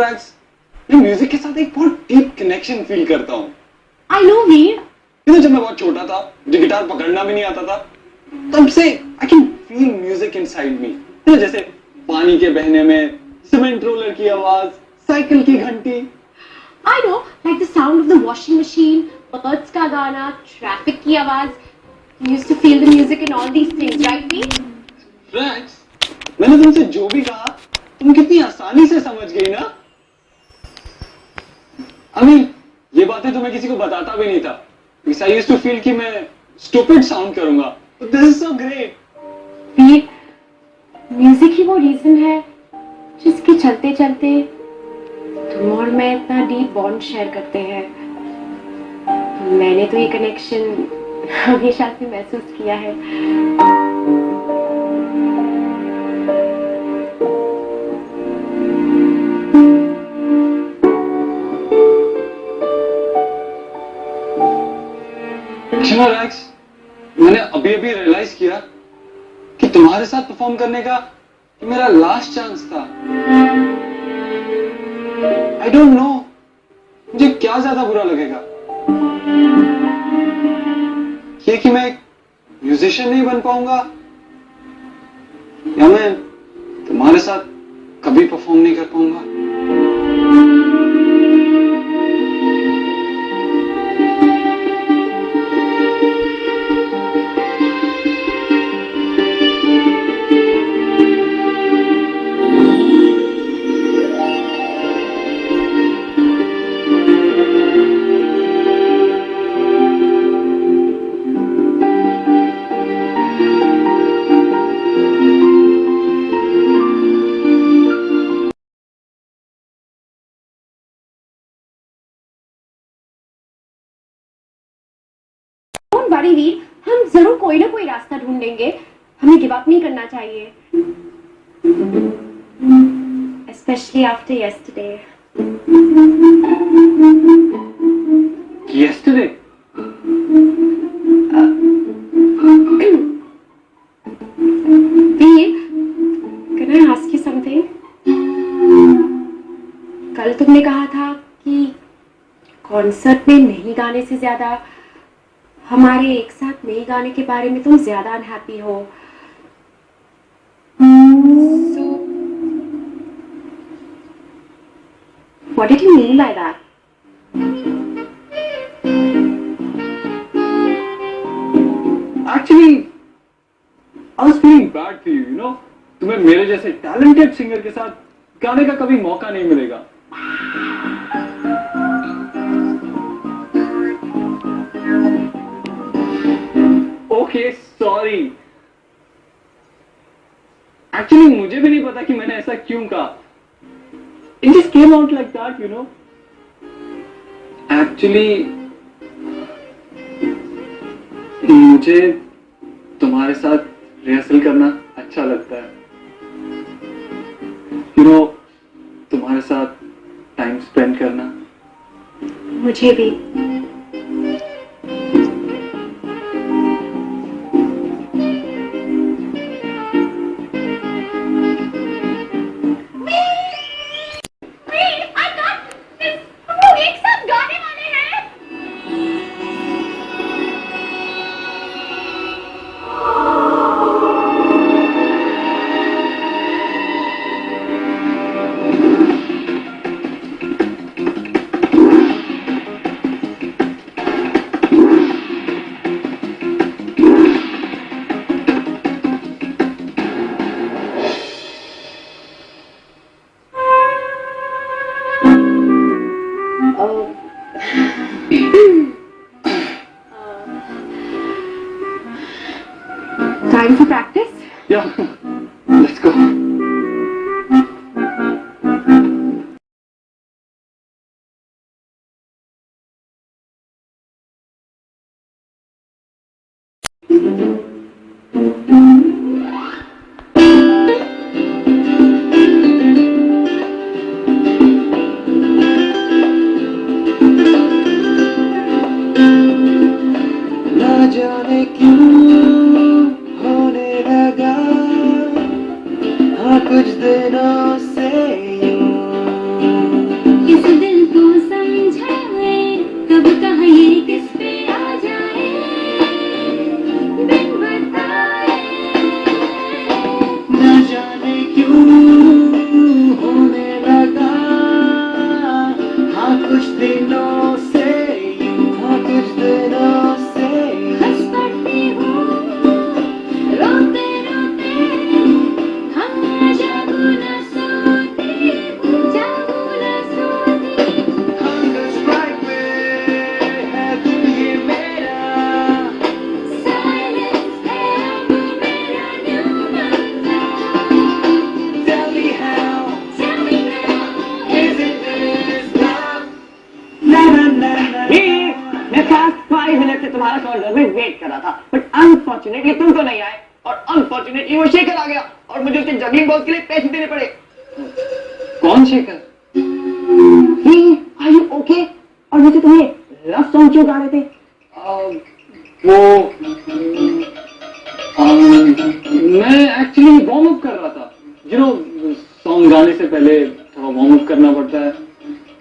Racks, मैं music के साथ एक बहुत डीप कनेक्शन फील करता हूँ। I know वीर। जब मैं बहुत छोटा था, मुझे गिटार पकड़ना भी नहीं आता था, तब से I can feel music inside me। जैसे पानी के बहने में सीमेंट रोलर की आवाज, साइकिल की घंटी। I know, like the sound of the washing machine, birds का गाना, traffic की आवाज। You used to feel the music in all these things, right Veer? Rags, मैंने तुमसे जो भी कहा, तुम कितनी आसानी से समझ गई ना। अमीन, ये बातें तो मैं किसी को बताता भी नहीं था। Because I used to feel कि मैं stupid sound करूंगा। But this is so great। Veer, music ही वो रीजन है जिसके चलते चलते तुम और मैं इतना डीप बॉन्ड शेयर करते हैं। मैंने तो ये कनेक्शन हमेशा से महसूस किया है। रैक्स, मैंने अभी अभी रियलाइज किया कि तुम्हारे साथ परफॉर्म करने का मेरा लास्ट चांस था। आई डोंट नो मुझे क्या ज्यादा बुरा लगेगा, ये कि मैं एक म्यूजिशियन नहीं बन पाऊंगा, या मैं तुम्हारे साथ कभी परफॉर्म नहीं कर पाऊंगा। बारी वीर, हम जरूर कोई ना कोई रास्ता ढूंढेंगे। हमें गिव अप नहीं करना चाहिए, especially after yesterday। Yesterday? Veer, can I ask you something? कल तुमने कहा था कि कॉन्सर्ट में नहीं गाने से ज्यादा हमारे एक साथ नहीं गाने के बारे में तुम ज्यादा अनहैप्पी हो। So, what did you mean by that? Actually, I was feeling bad for you, you know? तुम्हें मेरे जैसे टैलेंटेड सिंगर के साथ गाने का कभी मौका नहीं मिलेगा। Okay, sorry। Actually, मुझे भी नहीं पता कि मैंने ऐसा क्यों कहा। It just came out like that, you know? Actually, मुझे तुम्हारे साथ रिहर्सल करना अच्छा लगता है। You know, तुम्हारे साथ टाइम स्पेंड करना। मुझे भी। Time for practice? Yeah, let's go. ना जाने क्यों होने लगा, हाँ कुछ दिनों से यूं खास 5 मिनट से तुम्हारा कॉर्नर में वेट कर रहा था, बट अनफॉर्चुनेटली तुम तो नहीं आए और अनफॉर्चुनेटली वो शेखर आ गया और मुझे उसके जगिंग बॉल के लिए पैसे देने पड़े। कौन शेखर? ही, आर यू ओके? और मुझे तुम्हें लव सॉन्ग क्यों गा रहे थे? वो मैं एक्चुअली वार्म अप कर रहा था। सॉन्ग गाने से पहले थोड़ा वार्म अप करना पड़ता है,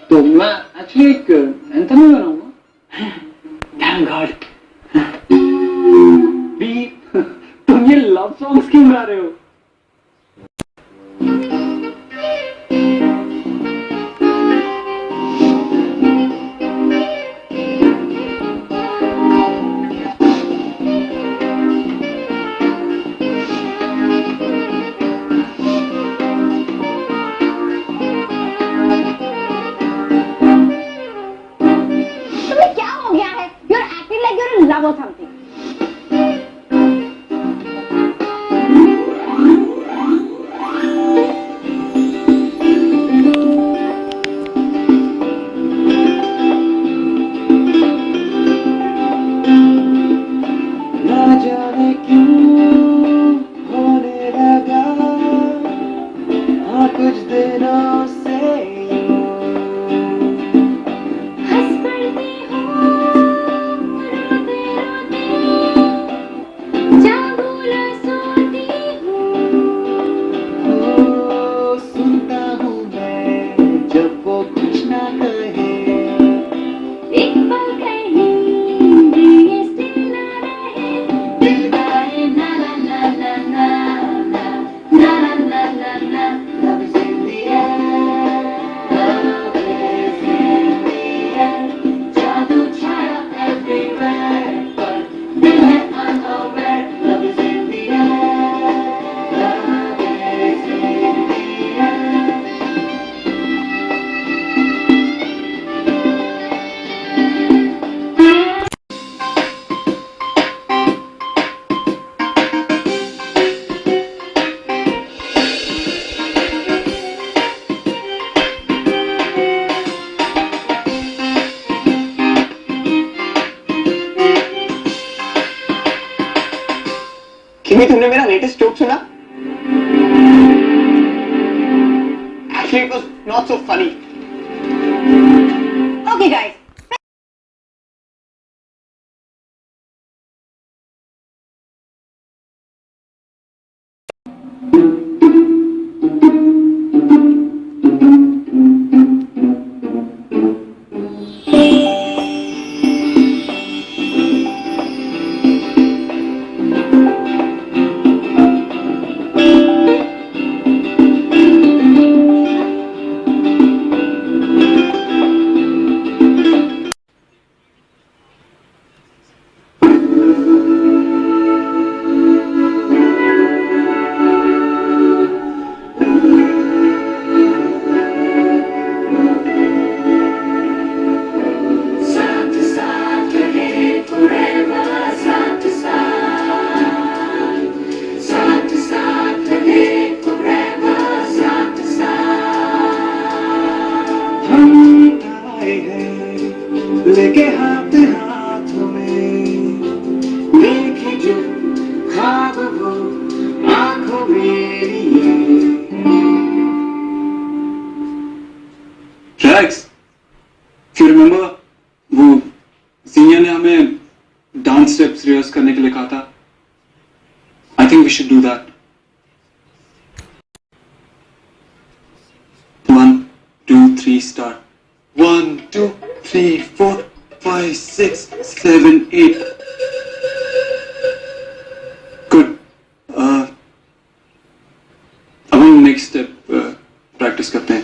तो मैं एक्चुअली एक एंथम ही बनाऊंगा। Thank God. भी तुम ये लव सॉन्ग्स क्यों गा रहे हो? love or something. ना जाने क्यों होने लगा हाँ कुछ दिनों से हंस पड़ती हूँ रोते रोते जागू न सोती हूँ सुनता हूँ मैं जब वो कुछ ना कहे एक पल कहीं भी ये स्टिल ना रहे दिल गाए ना ना ना ना ना ना ना ना ना ना Love is in the air Love is in the air जादू छाया everywhere पर दिल है unaware Love is in the air Love is in the air किमी तुमने मेरा लेटेस्ट जोक सुना? Actually, it was not so funny. Okay guys हम आए हैं लेके हाथ हाथ में देखे जो ख्वाब वो आंखों मेरी Rex, if you remember, वो सीनियर ने हमें डांस स्टेप्स रिहर्स करने के लिए कहा था. I think we should do that. 1, 2, 3, start. 1, 2, 3, 4, 5, 6, 7, 8. Good. अब हम नेक्स्ट स्टेप प्रैक्टिस करते हैं.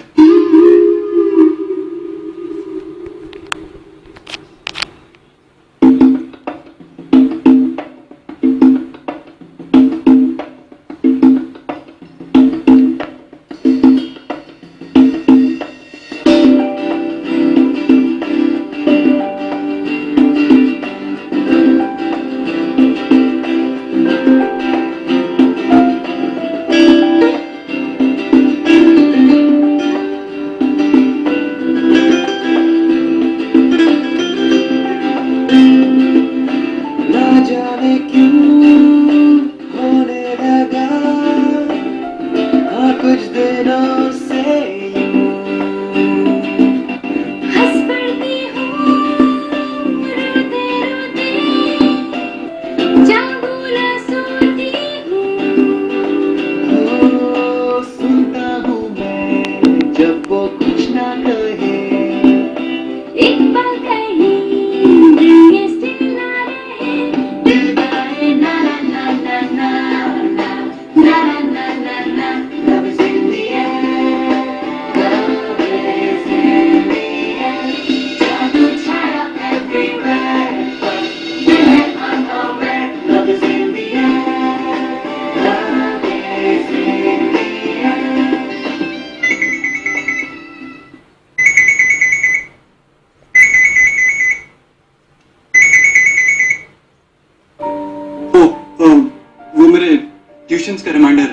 ट्यूशंस का reminder.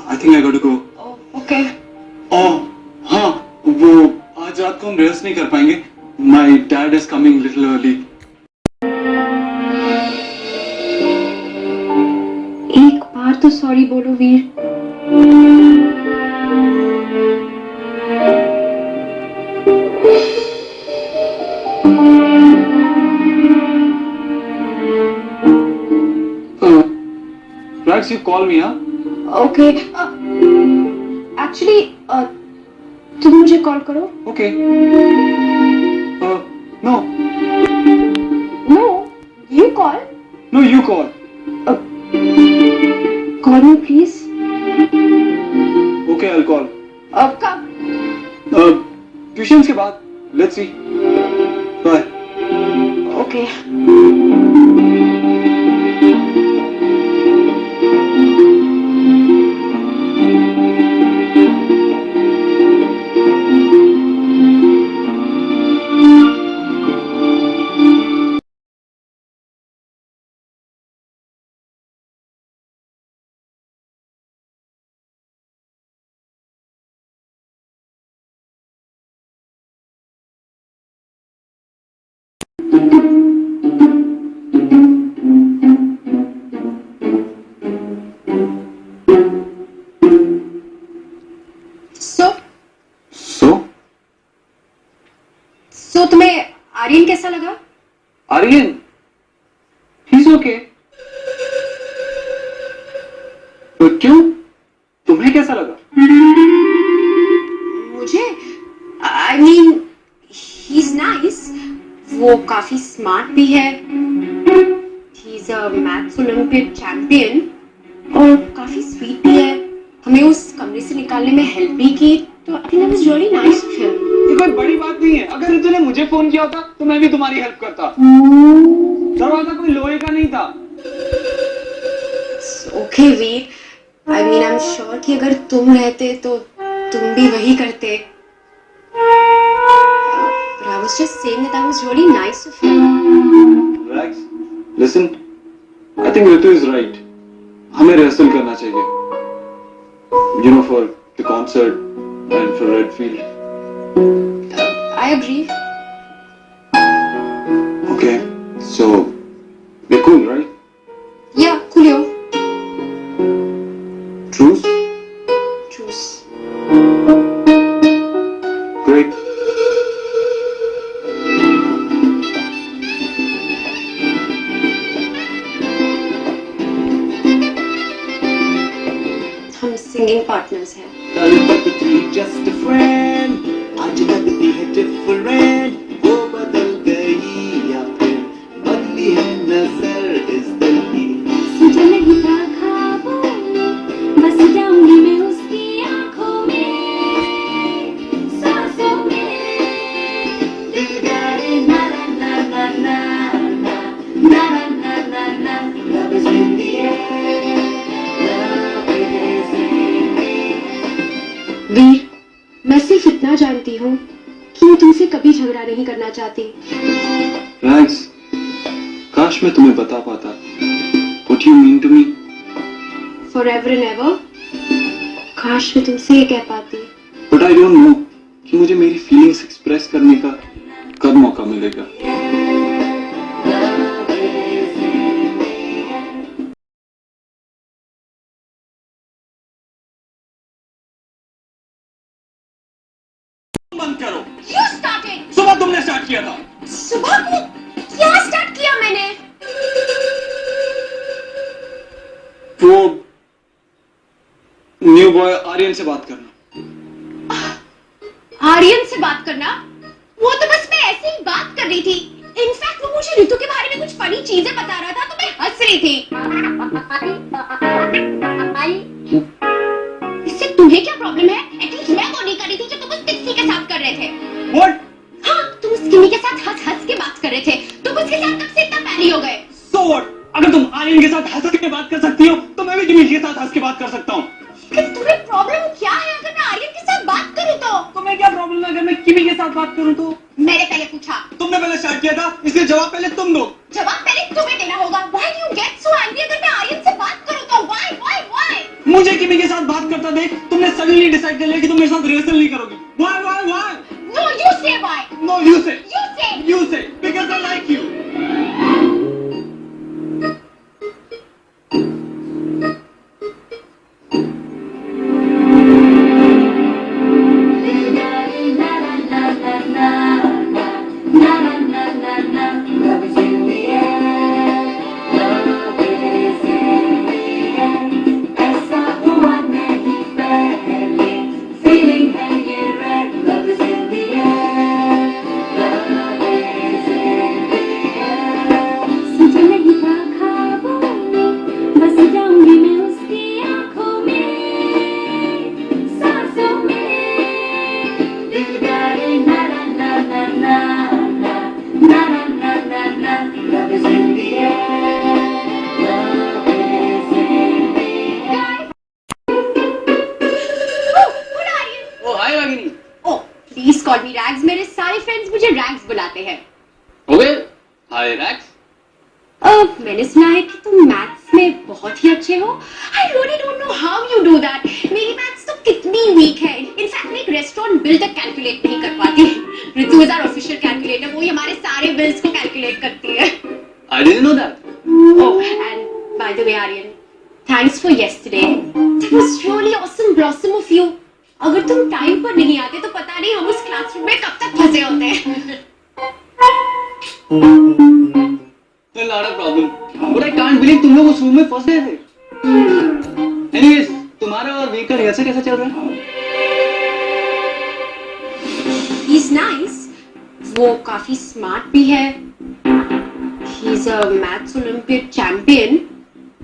I think I got to go. Okay. हाँ, वो आज रात को हम रिहर्स नहीं कर पाएंगे। My dad is coming little early. एक बार तो सॉरी बोलो Veer. Rags, you call me, huh? Okay. Actually तुम मुझे कॉल करो। Okay. No, no, you call. no, you call. Call me please. Okay, I'll call. कब? ट्यूशंस के बाद। Let's see. Bye. ओके। सो तुम्हें आर्यन कैसा लगा? Aryan, he's okay. क्यों? तुम्हें कैसा लगा? मुझे I mean he is nice. वो काफी स्मार्ट भी है। He is a maths Olympiad champion और काफी स्वीट भी है। हमें उस कमरे से निकालने में हेल्प भी की, तो I think that was really nice of him. ये कोई बड़ी बात नहीं है। अगर रितु ने मुझे फोन किया होता तो मैं भी तुम्हारी हेल्प करता। दरवाजा कोई लोहे का नहीं था। Okay Veer, I mean I am sure कि अगर तुम रहते तो तुम भी वही करते। But I was just saying that was really nice of him. Rags, listen. I think Ritu is right. हमें रिहर्सल करना चाहिए। You know, for the concert and for Redfield. I agree. Okay, so we're cool, right? Yeah, coolio. Truce? Truce. Great. हम singing partners हैं। just a friend आज लगती है different वो बदल गई या फिर बदली है नजर इस दिल की मुझे नहीं था ख्वाबों बस जाऊंगी मैं उसकी आंखों में सांसों में दिल करे ना ना ना ना ना ना ना ना ना love is in the air love is in the air। वीर, मैं सिर्फ इतना जानती हूँ कि मैं तुमसे कभी झगड़ा नहीं करना चाहती। Rags, काश मैं तुम्हें बता पाता what you mean to me. Forever and ever, काश मैं तुमसे ये कह पाती। But I don't know कि मुझे मेरी फीलिंग्स एक्सप्रेस करने का कब मौका मिलेगा। बंद करो। You started। सुबह तुमने स्टार्ट किया था। सुबह को क्या स्टार्ट किया मैंने? वो न्यू बॉय आर्यन से बात करना। आर्यन से बात करना? वो तो बस मैं ऐसे ही बात कर रही थी। इनफैक्ट वो मुझे ऋतु के बारे में कुछ फनी चीजें बता रहा था तो मैं हंस रही थी। इससे तुम्हें क्या प्रॉब्लम है? एटलीस्ट मैं वो नहीं कर रही थी जो तुम उस किसी के साथ कर रहे थे। What? हाँ, तुम उस किमी के साथ हंस हंस के बात कर रहे थे। तुम उसके साथ कब से इतना प्यारी हो गए? So what? अगर तुम आर्यन के साथ हंस के बात कर सकती हो तो मैं भी किमी के साथ हंस के बात कर सकता हूँ। लेकिन तुम्हें प्रॉब्लम क्या है अगर मैं आर्यन के साथ बात करूँ तो? तुम्हें क्या प्रॉब्लम है अगर मैं किमी के साथ बात करूँ तो? मैंने पहले पूछा। तुमने पहले स्टार्ट किया था इसलिए जवाब पहले तुम दो। जवाब पहले तुम्हें देना होगा। Why do you get so angry अगर मैं आर्यन से बात करूँ तो? Why? मुझे किमी के साथ बात करता देख तुमने सडनली डिसाइड कर लिया कि तुम मेरे साथ रिहर्सल नहीं करोगी। Why? No, you say why. No, you say. You say. You say because I like you. Love is in the air, love is in the air. ऐसा हुआ नहीं पहले, feeling है ये red. Love is in the air, love is in the air. सोचा नहीं था ख्वाबों में, बस जाऊंगी मैं उसकी आँखों में, सांसों में. दिल गाए ना ना ना ना ना na na na na na. Love is in the air, love is in the air. Oh, कौन आ रही है? ओ हाय वागिनी। Oh, please call me Rags. मेरे सारे फ्रेंड्स मुझे Rags बुलाते हैं। ओके, हाय रैक्स। मैंने सुना है कि तुम मैथ्स में बहुत ही अच्छे हो। I really don't know how you do that. मेरी मैथ्स तो कितनी वीक है। इनफैक्ट मैं एक रेस्टोरेंट बिल तक कैलकुलेट नहीं कर पाती। ऋतु इज आवर ऑफिशियल कैलकुलेटर, वो ही हमारे सारे बिल्स को कैलकुलेट करती है। I didn't know that. Oh, and by the way, Aryan, thanks for yesterday. That was really awesome blossom of you. अगर तुम टाइम पर नहीं आते तो पता नहीं हम उस क्लासरूम में कब तक फंसे होते। Well, not a problem. But I can't believe तुम लोग उस रूम में फंस गए थे। Anyways, तुम्हारा और वीक का रिहर्सल कैसा चल रहा है? He's nice. वो काफी स्मार्ट भी है। He's a maths Olympiad champion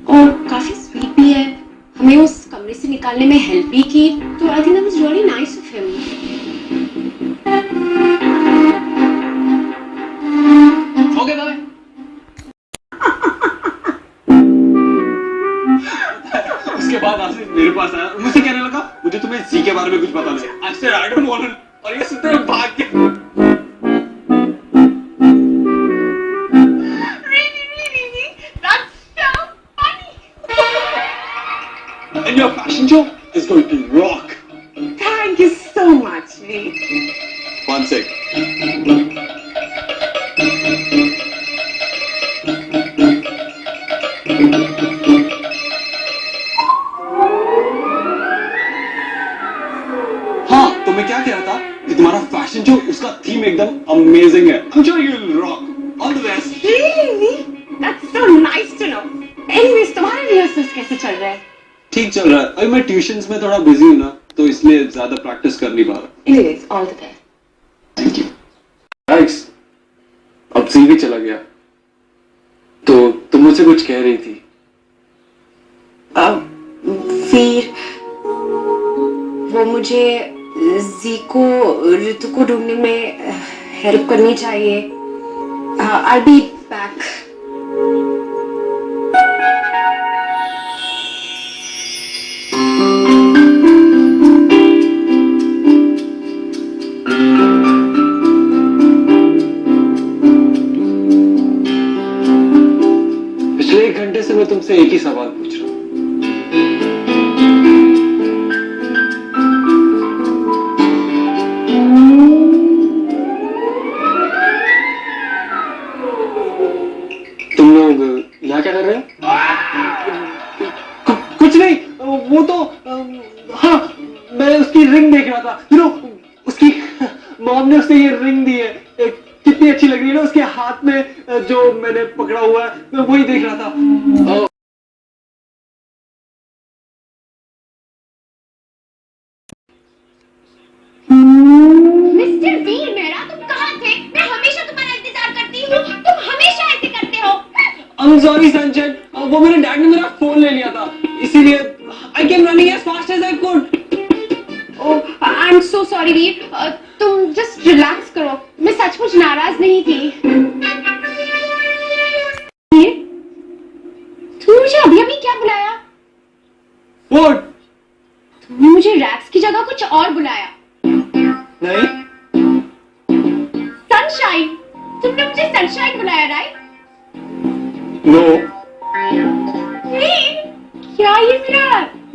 और काफी स्वीट भी है। हमें उस कमरे से निकालने में हेल्प भी की, तो I think that was really nice of him. Okay, bye. उसके बाद आसिफ मेरे पास आया, मुझसे कहने लगा मुझे तुम्हें जी के बारे में कुछ पता नहीं। I said I don't want to. और ये सुनते हुए भाग के Really, that's so funny. and your fashion show is going to rock. Thank you so much, Veek. One sec. हाँ, तो मैं क्या कह रहा था कि तुम्हारा फैशन शो, उसका थीम एकदम अमेजिंग है। I'm sure you'll rock. All the best. Really? That's so nice to know. Anyways, तुम्हारे रिहर्सल्स कैसे चल रहे हैं? ठीक चल रहा है। अभी मैं ट्यूशंस में थोड़ा बिजी हूँ ना, तो इसलिए ज्यादा प्रैक्टिस कर नहीं पा रहा। Anyways, all the best. Thank you. Rights, अब सी भी चला गया, तो तुम मुझसे कुछ कह रही थी। वीर, वो मुझे जी को ऋतु को ढूंढने में हेल्प करनी चाहिए। I'll be back. पिछले 1 घंटे से मैं तुमसे एक ही सवाल पूछ रहा हूँ। तुम लोग यहाँ क्या कर रहे हो? कुछ नहीं, वो तो हाँ, मैं उसकी रिंग देख रहा था। यू नो, उसकी मॉम ने उससे ये रिंग दी है, कितनी अच्छी लग रही है ना उसके हाथ में, जो मैंने पकड़ा हुआ है, मैं वही देख रहा था। मिस्टर वीर मेहरा, तुम कहाँ थे? मैं हमेशा तुम्हारा इंतजार करती हूँ, तुम हमेशा ऐसे करते हो। I'm sorry सनचेन, वो मेरे डैड ने मेरा फोन ले लिया था, इसीलिए I came running as fast as I could. Oh, I'm so sorry वीर, तुम just relax करो, मैं सचमुच नाराज नहीं थी। वीर, तुमने मुझे अभी क्या बुलाया? What? तुमने मुझे रैक्स की जगह कुछ और बुलाया। नहीं, सनशाइन, तुमने मुझे सनशाइन बुलाया, राइट? no. वीर, क्या ये मेरा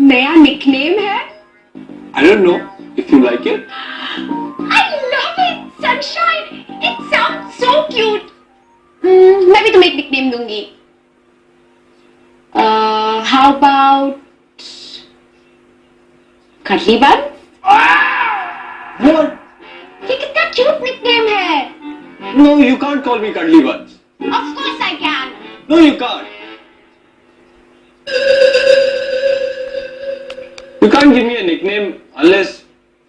नया निकनेम है? I don't know if you like it. I love it, Sunshine. It sounds so cute. मैं भी तुम्हें एक निकनेम दूंगी. How about Cuddly Bun? What? ये कितना क्यूट निकनेम है. No, you can't call me Cuddly Buns. Of course I can. No, you can't. You can't give me a nickname unless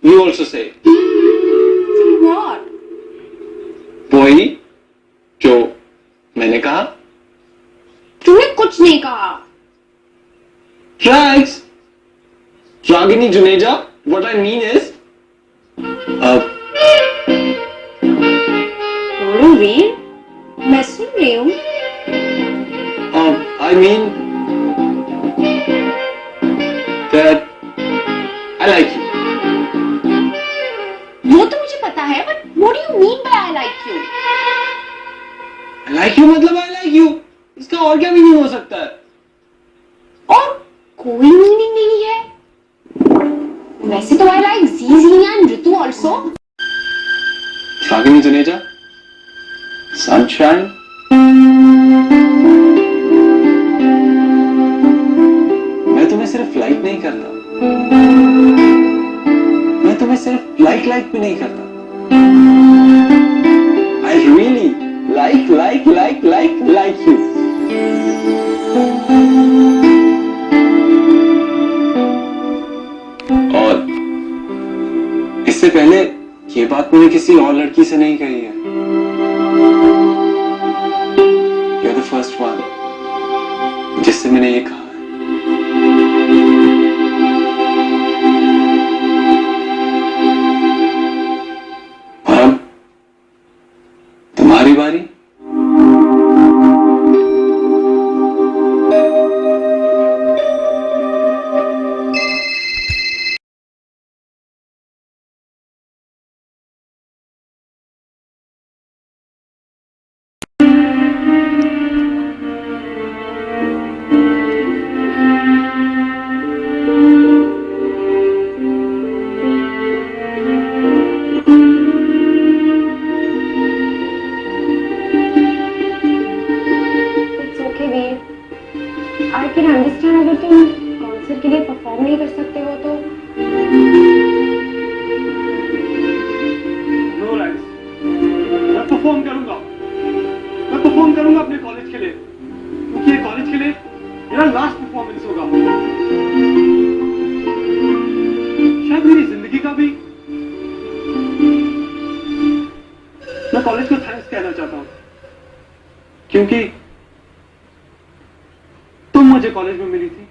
you also say See what? वही जो मैंने कहा. तूने कुछ नहीं कहा. Tracks. Ragini Juneja. What I mean is, बोलो वीर, मैं सुन रही हूँ. I mean that I like you. वो तो मुझे पता है, but what do you mean by I like you? I like you मतलब I like you. इसका और क्या मीनिंग हो सकता है? और कोई मीनिंग नहीं है. वैसे तो I like Zizina and Ritu also. Ragini Juneja. Sunshine. मैं तुम्हें सिर्फ लाइक नहीं करता. मैं तुम्हें सिर्फ लाइक भी नहीं करता. I really like you. और इससे पहले ये बात मैंने किसी और लड़की से नहीं कही है. You're the first one जिससे मैंने ये कहा है. और अब तुम्हारी बारी. It's okay Veer. I can understand अगर तुम कॉन्सर्ट के लिए परफॉर्म नहीं कर सकते हो तो. No rights. मैं परफॉर्म करूंगा. मैं परफॉर्म करूंगा अपने कॉलेज के लिए, क्योंकि ये कॉलेज के लिए मेरा लास्ट परफॉर्मेंस होगा. शायद मेरी जिंदगी का भी. मैं कॉलेज को थैंक्स कहना चाहता हूं, क्योंकि तुम मुझे कॉलेज में मिली थी.